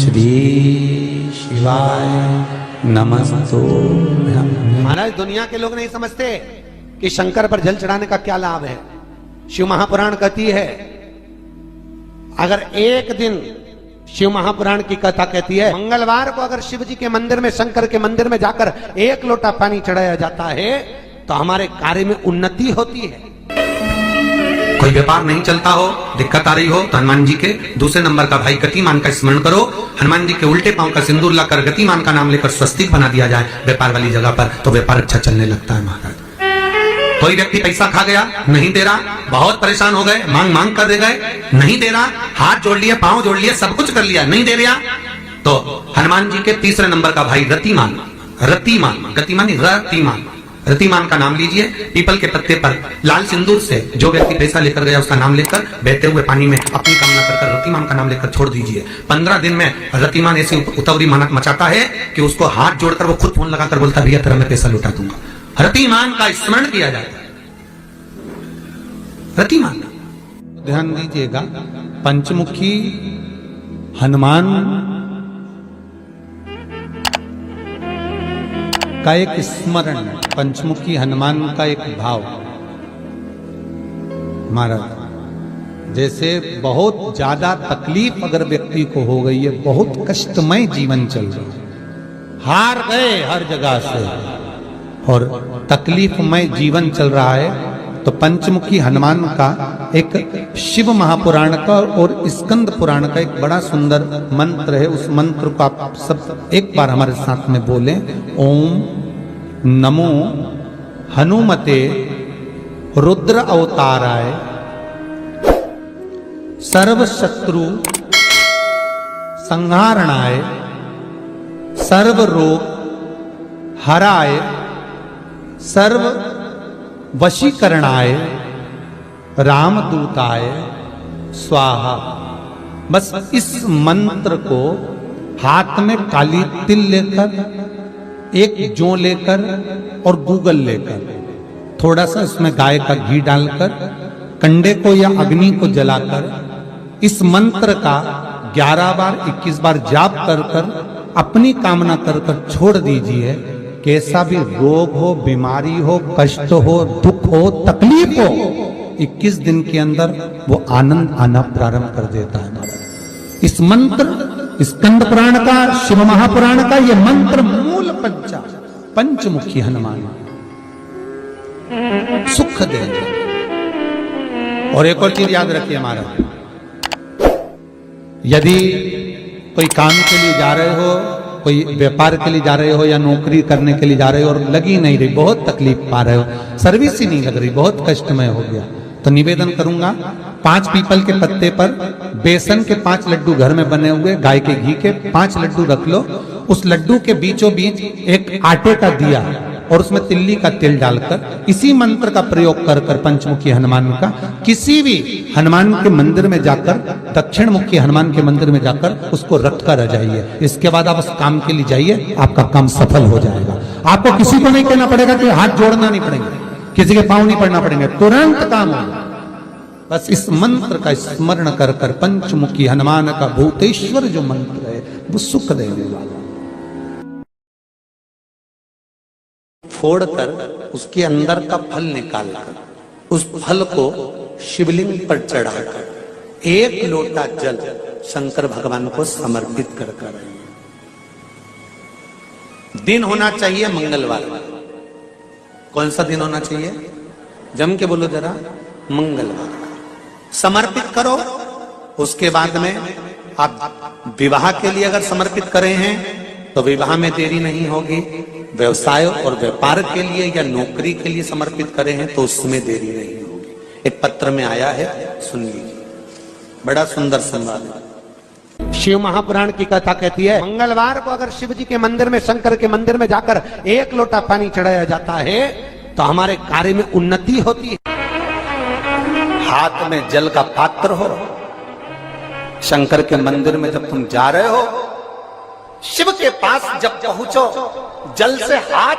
श्री शिवाय नमस्तु। महाराज दुनिया के लोग नहीं समझते कि शंकर पर जल चढ़ाने का क्या लाभ है। शिव महापुराण कहती है, अगर एक दिन शिव महापुराण की कथा कहती है, मंगलवार को अगर शिव जी के मंदिर में, शंकर के मंदिर में जाकर एक लोटा पानी चढ़ाया जाता है तो हमारे कार्य में उन्नति होती है। कोई व्यापार नहीं चलता हो, दिक्कत आ रही हो तो हनुमान जी के दूसरे नंबर का भाई गतिमान का स्मरण करो। हनुमान जी के उल्टे पांव का सिंदूर लाकर गतिमान का नाम लेकर स्वस्तिक बना दिया जाए व्यापार वाली जगह पर, तो व्यापार अच्छा चलने लगता है महाराज। कोई व्यक्ति पैसा खा गया, नहीं दे रहा, बहुत परेशान हो गए, मांग मांग कर दे गए, नहीं दे रहा, हाथ जोड़ लिए, पांव जोड़ लिए, सब कुछ कर लिया, नहीं दे रहा, तो हनुमान जी के तीसरे नंबर का भाई रतिमान, रतिमान, गतिमान रतिमान, रतिमान का नाम लीजिए। पीपल के पत्ते पर लाल सिंदूर से जो व्यक्ति पैसा लेकर गया उसका नाम लेकर बहते हुए पानी में अपनी कामना कर रतिमान का नाम लेकर छोड़ दीजिए। 15 दिन में रतिमान ऐसी उतावली मचाता है कि उसको हाथ जोड़कर वो खुद फोन लगाकर बोलता, भैया तेरा मैं पैसा लुटा दूंगा। रतिमान का स्मरण किया जाता है। रतिमान, ध्यान दीजिएगा, पंचमुखी हनुमान का एक स्मरण, पंचमुखी हनुमान का एक भाव। महाराज जैसे बहुत ज्यादा तकलीफ अगर व्यक्ति को हो गई है, बहुत कष्टमय जीवन चल रहा है, हार गए हर जगह से और तकलीफमय जीवन चल रहा है, तो पंचमुखी हनुमान का एक शिव महापुराण का और स्कंद पुराण का एक बड़ा सुंदर मंत्र है। उस मंत्र को आप सब एक बार हमारे साथ में बोलें। ओम नमो हनुमते रुद्र अवताराय सर्व शत्रु संहारणाय सर्व रोग हराय सर्व वशीकरणाय रामदूताय स्वाहा। बस इस मंत्र को हाथ में काली तिल लेकर, एक जौ लेकर और गूगल लेकर, थोड़ा सा इसमें गाय का घी डालकर, कंडे को या अग्नि को जलाकर इस मंत्र का 11 बार 21 बार जाप कर कर अपनी कामना कर कर छोड़ दीजिए। कैसा भी रोग हो, बीमारी हो, कष्ट हो, दुख हो, तकलीफ हो, 21 दिन के अंदर वो आनंद आना प्रारंभ कर देता है। इस मंत्र, स्कंद पुराण का, शिव महापुराण का ये मंत्र मूल पंचमुखी हनुमान सुख देंगे। और एक और चीज याद रखिए हमारा, यदि कोई काम के लिए जा रहे हो, कोई व्यापार के लिए जा रहे हो या नौकरी करने के लिए जा रहे हो और लगी नहीं रही, बहुत तकलीफ पा रहे हो, सर्विस ही नहीं लग रही, बहुत कष्टमय हो गया, तो निवेदन करूंगा 5 पीपल के पत्ते पर बेसन के 5 लड्डू घर में बने हुए, गाय के घी के 5 लड्डू रख लो। उस लड्डू के बीचों बीच एक आटे का दिया और उसमें तिल्ली का तेल डालकर इसी मंत्र का प्रयोग कर कर पंचमुखी हनुमान का किसी भी हनुमान के मंदिर में जाकर, दक्षिण मुखी हनुमान के मंदिर में जाकर उसको रख कर आ जाइए। इसके बाद आप उस काम के लिए जाइए, आपका काम सफल हो जाएगा। आपको किसी को नहीं कहना पड़ेगा कि हाथ जोड़ना नहीं पड़ेगा, किसी के पांव नहीं पड़ना पड़ेंगे, तुरंत काम होगा। बस इस मंत्र का स्मरण कर कर पंचमुखी हनुमान का भूतेश्वर जो मंत्र है वो सुख देने वाला। फोड़कर उसके अंदर का फल निकालकर उस फल को शिवलिंग पर चढ़ाकर 1 लोटा जल शंकर भगवान को समर्पित कर कर। दिन होना चाहिए मंगलवार। कौन सा दिन होना चाहिए? जम के बोलो जरा, मंगलवार। समर्पित करो। उसके बाद में आप विवाह के लिए अगर समर्पित करे हैं तो विवाह में देरी नहीं होगी। व्यवसाय और व्यापार के लिए या नौकरी के लिए समर्पित करे हैं तो उसमें देरी नहीं होगी। एक पत्र में आया है, सुन लीजिए, बड़ा सुंदर संवाद है। शिव महापुराण की कथा कहती है, मंगलवार को अगर शिव जी के मंदिर में, शंकर के मंदिर में जाकर 1 लोटा पानी चढ़ाया जाता है तो हमारे कार्य में उन्नति होती है। हाथ में जल का पात्र हो, शंकर के मंदिर में जब तुम जा रहे हो, शिव के पास जब पहुंचो, जल से हाथ,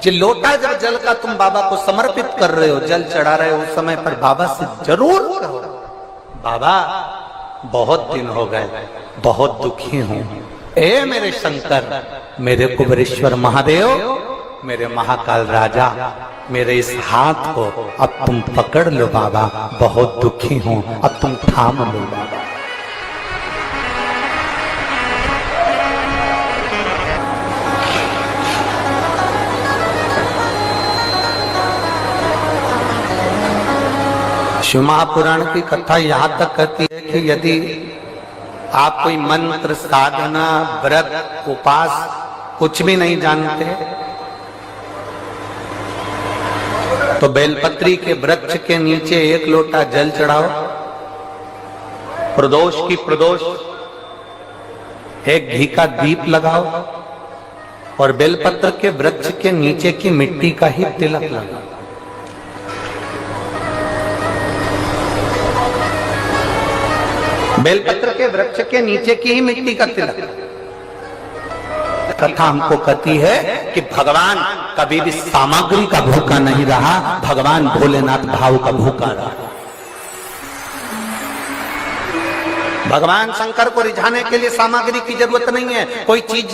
लोटा जब जल का तुम बाबा को समर्पित कर रहे हो, जल चढ़ा रहे हो, उस समय पर बाबा से जरूर कहो, बाबा बहुत दिन हो गए, बहुत दुखी हूं। ए मेरे शंकर, मेरे कुबेरेश्वर महादेव, मेरे महाकाल राजा, मेरे इस हाथ को अब तुम पकड़ लो बाबा, बहुत दुखी हूं, अब तुम थाम लो बाबा। शिव महापुराण की कथा यहां तक कहती है कि यदि आप कोई मंत्र, साधना, व्रत, उपास कुछ भी नहीं जानते तो बेलपत्री के वृक्ष के नीचे 1 लोटा जल चढ़ाओ, प्रदोष की प्रदोष 1 घी का दीप लगाओ और बेलपत्र के वृक्ष के नीचे की मिट्टी का ही तिलक लगाओ। बेलपत्र के वृक्ष के नीचे की ही मिट्टी का तिलक। कथा हमको कहती है कि भगवान कभी भी सामग्री का भूखा नहीं रहा, भगवान भोलेनाथ भाव का भूखा रहा। भगवान शंकर को रिझाने के लिए सामग्री की जरूरत नहीं है। कोई चीज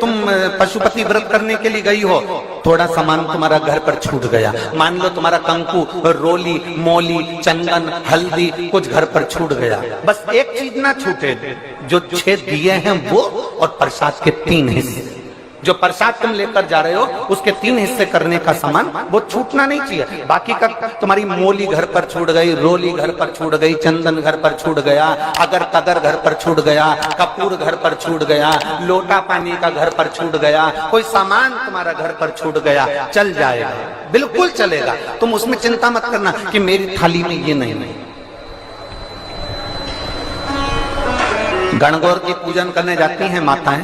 तुम पशुपति व्रत करने के लिए गई हो, थोड़ा सामान तुम्हारा घर पर छूट गया, मान लो तुम्हारा कंकु, रोली, मोली, चंदन, हल्दी कुछ घर पर छूट गया, बस एक चीज ना छूटे, जो 6 दिए हैं वो और प्रसाद के 3 हिस्से। जो प्रसाद तुम लेकर जा रहे हो उसके 3 हिस्से करने का सामान वो छूटना नहीं चाहिए। बाकी का तुम्हारी मोली घर पर छूट गई, रोली घर पर छूट गई, चंदन घर पर छूट गया, अगर कदर घर पर छूट गया, कपूर घर पर छूट गया, लोटा पानी का घर पर छूट गया, कोई सामान तुम्हारा घर पर छूट गया, चल जाएगा, बिल्कुल चलेगा। तुम उसमें चिंता मत करना कि मेरी थाली में ये नहीं। गणगौर की पूजन करने जाती हैं माताएं,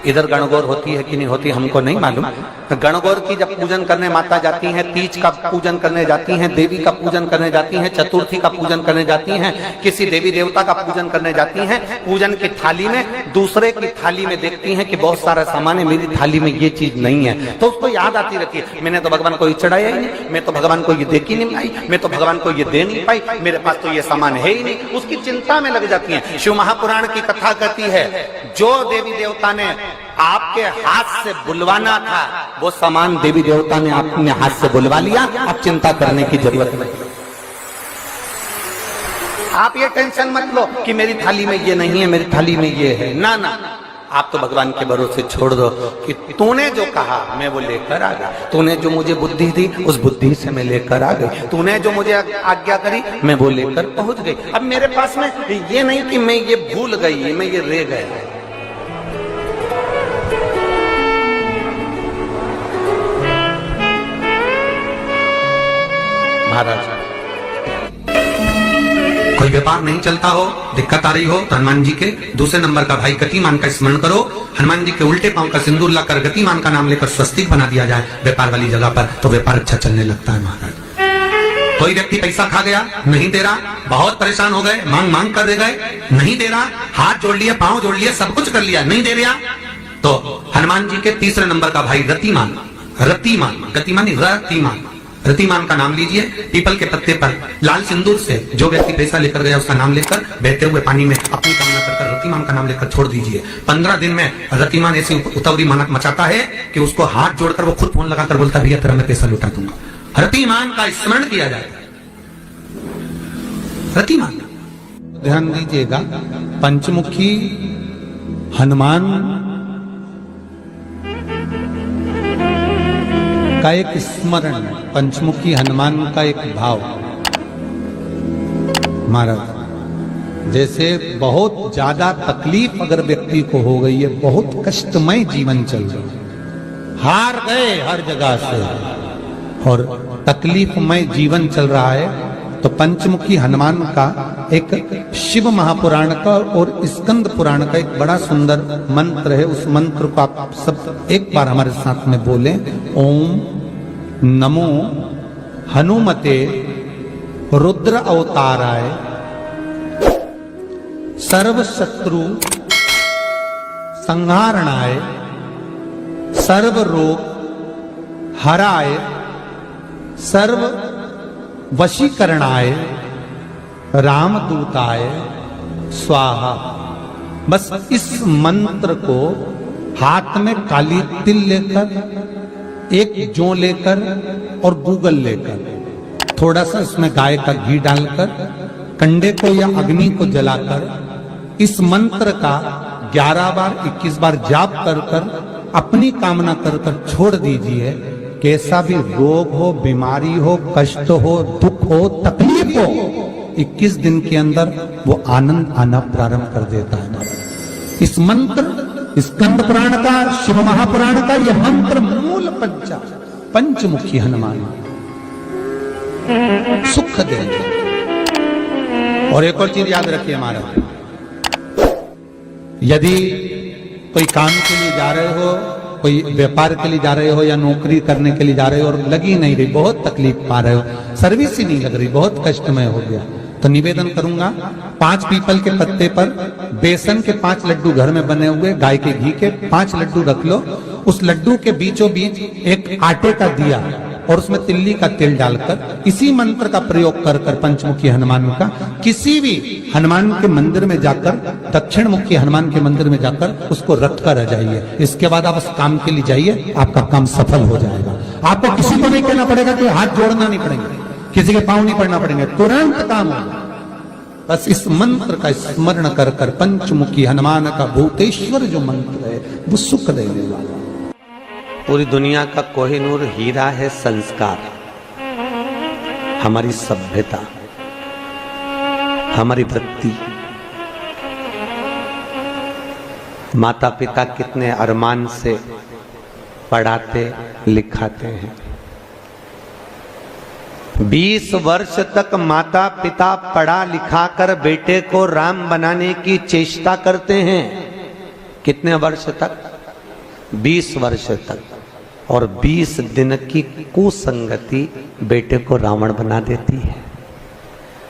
इधर गणगौर होती है कि नहीं होती हमको नहीं मालूम। गणगौर की जब पूजन करने माता जाती हैं, तीज का पूजन करने जाती हैं, देवी का पूजन करने जाती हैं, चतुर्थी का पूजन करने जाती हैं, किसी देवी देवता का पूजन करने जाती हैं, पूजन की थाली में दूसरे की थाली में देखती हैं कि बहुत सारा सामान है, मेरी थाली में ये चीज नहीं है, तो उसको याद आती रहती है, मैंने तो भगवान को ये चढ़ाया ही नहीं, मैं तो भगवान को ये दे ही नहीं पाई, मैं तो भगवान को ये दे नहीं पाई, मेरे पास तो ये सामान है ही नहीं, उसकी चिंता में लग जाती है। शिव महापुराण की कथा कहती है जो देवी देवता ने आपके हाथ से बुलवाना था वो सामान देवी देवता ने अपने हाथ से बुलवा लिया, अब चिंता करने की जरूरत नहीं। आप ये टेंशन मत लो कि मेरी थाली में ये नहीं है, मेरी थाली में ये है, ना ना, आप तो भगवान के भरोसे छोड़ दो कि तूने जो कहा मैं वो लेकर आ गया, तूने जो मुझे बुद्धि दी उस बुद्धि से मैं लेकर आ गई, तूने जो मुझे आज्ञा करी मैं वो लेकर पहुंच गई। अब मेरे पास में ये नहीं कि मैं ये भूल गई, मैं ये रह गया। महाराज कोई व्यापार नहीं चलता हो, दिक्कत आ रही हो तो हनुमान जी के दूसरे नंबर का भाई गतिमान का स्मरण करो, हनुमान जी के उल्टे पांव का सिंदूर लाकर गतिमान का नाम लेकर स्वस्तिक बना दिया जाए व्यापार वाली जगह पर, तो व्यापार अच्छा चलने लगता है। महाराज कोई व्यक्ति पैसा खा गया, नहीं दे रहा, बहुत परेशान हो गए, मांग मांग कर दे गए, नहीं दे रहा, हाथ जोड़ लिया, पांव जोड़ लिया, सब कुछ कर लिया, नहीं दे रहा, तो हनुमान जी के तीसरे नंबर का भाई रतिमान, रतिमान, गतिमान रतिमान, रतिमान का नाम लीजिए, पीपल के पत्ते पर लाल सिंदूर से जो व्यक्ति पैसा लेकर गया उसका नाम लेकर बहते हुए पानी में अपनी कामना कर रतिमान का नाम लेकर छोड़ दीजिए। 15 दिन में रतिमान ऐसी उतावली मचाता है कि उसको हाथ जोड़कर वो खुद फोन लगाकर बोलता है भैया तेरा मैं पैसा लौटा दूंगा। रतिमान का स्मरण किया जाए। रतिमान ध्यान दीजिएगा, पंचमुखी हनुमान का एक स्मरण, पंचमुखी हनुमान का एक भाव। महाराज जैसे बहुत ज्यादा तकलीफ अगर व्यक्ति को हो गई है, बहुत कष्टमय जीवन चल रहा है, हार गए हर जगह से और तकलीफमय जीवन चल रहा है, तो पंचमुखी हनुमान का एक शिव महापुराण का और स्कंद पुराण का एक बड़ा सुंदर मंत्र है। उस मंत्र को आप सब एक बार हमारे साथ में बोलें। ओम नमो हनुमते रुद्र अवताराय सर्व शत्रु संहारणाय सर्व रोग हराय सर्व वशीकरणाय रामदूताय स्वाहा। बस इस मंत्र को हाथ में काली तिल लेकर, एक जौ लेकर और गूगल लेकर, थोड़ा सा इसमें गाय का घी डालकर, कंडे को या अग्नि को जलाकर इस मंत्र का 11 बार 21 बार जाप कर कर अपनी कामना कर कर छोड़ दीजिए। कैसा भी रोग हो, बीमारी हो, कष्ट हो, दुख हो, तकलीफ हो, 21 दिन के अंदर वो आनंद आना प्रारंभ कर देता है। इस मंत्र, स्कंद पुराण का, शिव महापुराण का यह मंत्र मूल पंचमुखी हनुमान सुख देंगे। और एक और चीज याद रखिए महाराज, यदि कोई काम के लिए जा रहे हो, कोई व्यापार के लिए जा रहे हो या नौकरी करने के लिए जा रहे हो और लगी नहीं रही, बहुत तकलीफ पा रहे हो, सर्विस ही नहीं लग रही, बहुत कष्टमय हो गया, तो निवेदन करूंगा 5 पीपल के पत्ते पर बेसन के 5 लड्डू घर में बने हुए, गाय के घी के 5 लड्डू रख लो। उस लड्डू के बीचों बीच एक आटे का दिया और उसमें तिल्ली का तेल डालकर इसी मंत्र का प्रयोग कर कर पंचमुखी हनुमान का किसी भी हनुमान के मंदिर में जाकर, दक्षिण मुखी हनुमान के मंदिर में जाकर उसको रख कर आ जाइए। इसके बाद आप उस काम के लिए जाइए, आपका काम सफल हो जाएगा। आपको किसी को नहीं कहना पड़ेगा कि हाथ जोड़ना नहीं पड़ेंगे, किसी के पांव नहीं पड़ना पड़ेंगे, तुरंत काम होगा। बस इस मंत्र का स्मरण कर कर पंचमुखी हनुमान का भूतेश्वर जो मंत्र है वो सुख देने वाला। पूरी दुनिया का कोहिनूर हीरा है संस्कार, हमारी सभ्यता, हमारी वृत्ति। माता पिता कितने अरमान से पढ़ाते लिखाते हैं। 20 वर्ष तक माता पिता पढ़ा लिखा कर बेटे को राम बनाने की चेष्टा करते हैं। कितने वर्ष तक? 20 वर्ष तक। और 20 दिन की कुसंगति बेटे को रावण बना देती है।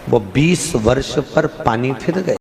वो 20 वर्ष पर पानी फिर गए।